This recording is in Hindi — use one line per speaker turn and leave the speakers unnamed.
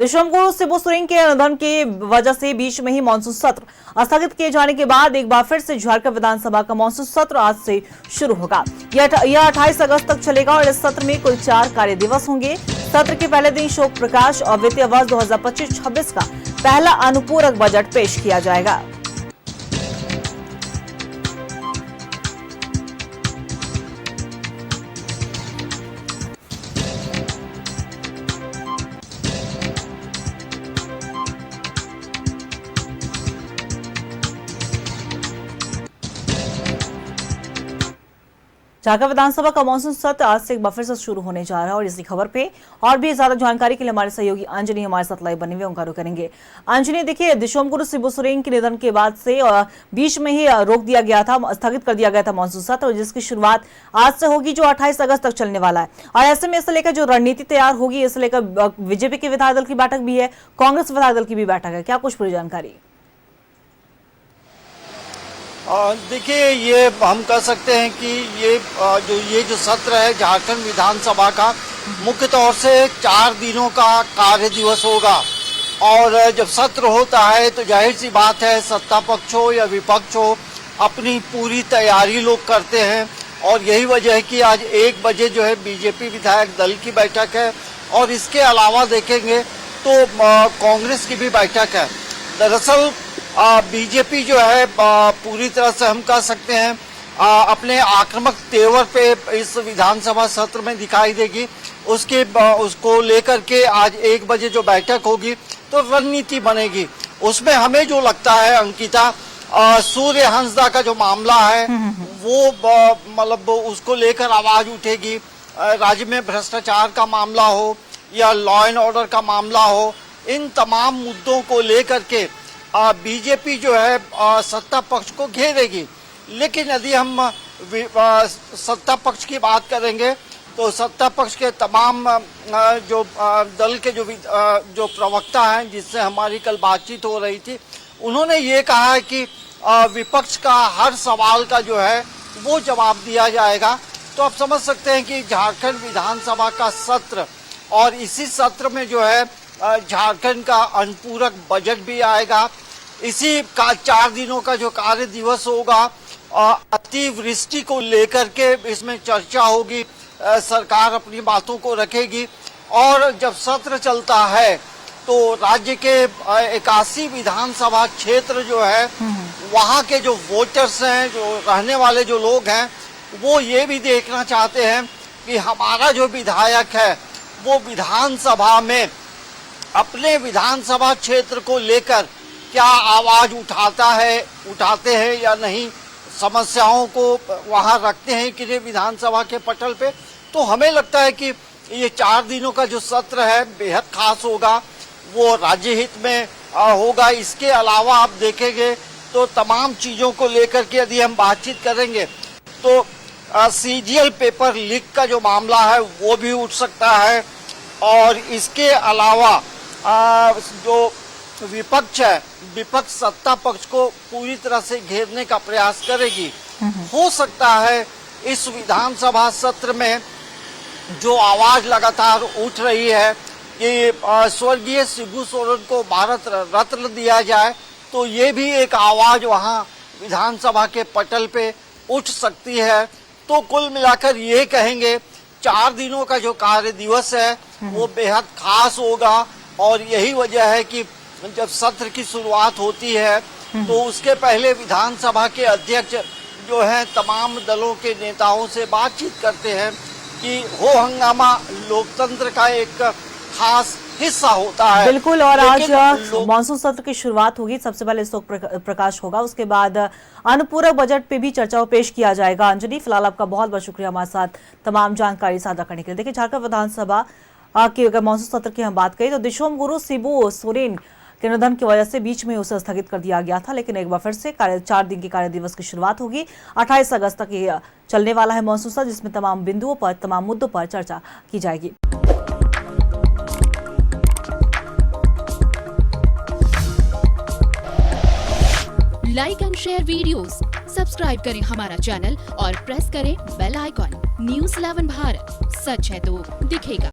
दिशोमगुरु शिबू सोरेन के निधन की वजह से बीच में ही मानसून सत्र स्थगित किए जाने के बाद एक बार फिर से झारखंड विधानसभा का मानसून सत्र आज से शुरू होगा। यह 28 अगस्त तक चलेगा और इस सत्र में कुल 4 कार्य दिवस होंगे। सत्र के पहले दिन शोक प्रकाश और वित्तीय वर्ष 2025-26 का पहला अनुपूरक बजट पेश किया जाएगा। झारखंड विधानसभा का मानसून सत्र आज से एक बार फिर से शुरू होने जा रहा है और इसी खबर पे और भी ज्यादा जानकारी के लिए हमारे सहयोगी अंजनी हमारे साथ लाइव बने हुए उनका रुख करेंगे। अंजनी, देखिए, दिशोमगुरु शिबू सोरेन के निधन के बाद से बीच में ही रोक दिया गया था, स्थगित कर दिया गया था मानसून सत्र, जिसकी शुरुआत आज से होगी जो 28 अगस्त तक चलने वाला है। और ऐसे में इसे लेकर जो रणनीति तैयार होगी, इसे लेकर बीजेपी के विधायक दल की बैठक भी है, कांग्रेस विधायक दल की भी बैठक है, क्या कुछ पूरी जानकारी?
देखिए, ये हम कह सकते हैं कि ये जो सत्र है झारखंड विधानसभा का मुख्य तौर से 4 दिनों का कार्य दिवस होगा। और जब सत्र होता है तो जाहिर सी बात है, सत्ता पक्ष हो या विपक्ष हो, अपनी पूरी तैयारी लोग करते हैं। और यही वजह है कि आज 1 बजे जो है बीजेपी विधायक दल की बैठक है और इसके अलावा देखेंगे तो कांग्रेस की भी बैठक है। दरअसल बीजेपी जो है पूरी तरह से हम कह सकते हैं अपने आक्रामक तेवर पे इस विधानसभा सत्र में दिखाई देगी। उसको लेकर के आज 1 बजे जो बैठक होगी तो रणनीति बनेगी। उसमें हमें जो लगता है अंकिता, सूर्य हंसदा का जो मामला है वो मतलब उसको लेकर आवाज उठेगी। राज्य में भ्रष्टाचार का मामला हो या लॉ एंड ऑर्डर का मामला हो, इन तमाम मुद्दों को लेकर के बीजेपी जो है सत्ता पक्ष को घेरेगी। लेकिन यदि हम सत्ता पक्ष की बात करेंगे तो सत्ता पक्ष के तमाम जो दल के जो प्रवक्ता हैं जिससे हमारी कल बातचीत हो रही थी, उन्होंने ये कहा है कि विपक्ष का हर सवाल का जो है वो जवाब दिया जाएगा। तो आप समझ सकते हैं कि झारखंड विधानसभा का सत्र और इसी सत्र में जो है झारखंड का अनुपूरक बजट भी आएगा। इसी का 4 दिनों का जो कार्य दिवस होगा, अतिवृष्टि को लेकर के इसमें चर्चा होगी, सरकार अपनी बातों को रखेगी। और जब सत्र चलता है तो राज्य के 81 विधानसभा क्षेत्र जो है वहाँ के जो वोटर्स हैं, जो रहने वाले जो लोग हैं, वो ये भी देखना चाहते हैं कि हमारा जो विधायक है वो विधानसभा में अपने विधानसभा क्षेत्र को लेकर क्या आवाज उठाते हैं या नहीं, समस्याओं को वहां रखते हैं कि नहीं विधानसभा के पटल पे। तो हमें लगता है कि ये 4 दिनों का जो सत्र है बेहद खास होगा, वो राज्य हित में होगा। इसके अलावा आप देखेंगे तो तमाम चीजों को लेकर के यदि हम बातचीत करेंगे तो सीजीएल पेपर लीक का जो मामला है वो भी उठ सकता है। और इसके अलावा जो विपक्ष है, विपक्ष सत्ता पक्ष को पूरी तरह से घेरने का प्रयास करेगी। हो सकता है इस विधानसभा सत्र में जो आवाज लगातार उठ रही है कि स्वर्गीय शिबू सोरेन को भारत रत्न दिया जाए, तो ये भी एक आवाज वहां विधानसभा के पटल पे उठ सकती है। तो कुल मिलाकर ये कहेंगे 4 दिनों का जो कार्य दिवस है वो बेहद खास होगा। और यही वजह है कि जब सत्र की शुरुआत होती है तो उसके पहले विधानसभा के अध्यक्ष जो है तमाम दलों के नेताओं से बातचीत करते हैं कि हो हंगामा लोकतंत्र का एक खास हिस्सा होता है।
बिल्कुल। और आज मानसून सत्र की शुरुआत होगी, सबसे पहले शोक प्रकाश होगा, उसके बाद अनुपूरक बजट पे भी चर्चा पेश किया जाएगा। अंजनी, फिलहाल आपका बहुत बहुत शुक्रिया हमारे साथ तमाम जानकारी साझा करने के लिए। देखिए, झारखंड विधानसभा की अगर मानसून सत्र की हम बात करें तो दिशोमगुरु शिबू सोरेन के निधन की वजह से बीच में उसे स्थगित कर दिया गया था, लेकिन एक बार फिर से 4 दिन के कार्य दिवस की शुरुआत होगी। 28 अगस्त तक ये चलने वाला है मानसून सत्र, जिसमें तमाम बिंदुओं पर, तमाम मुद्दों पर चर्चा की जाएगी।
Like and share videos, subscribe करें हमारा चैनल और प्रेस करें बेल आइकॉन। न्यूज़ 11 भारत, सच है तो दिखेगा।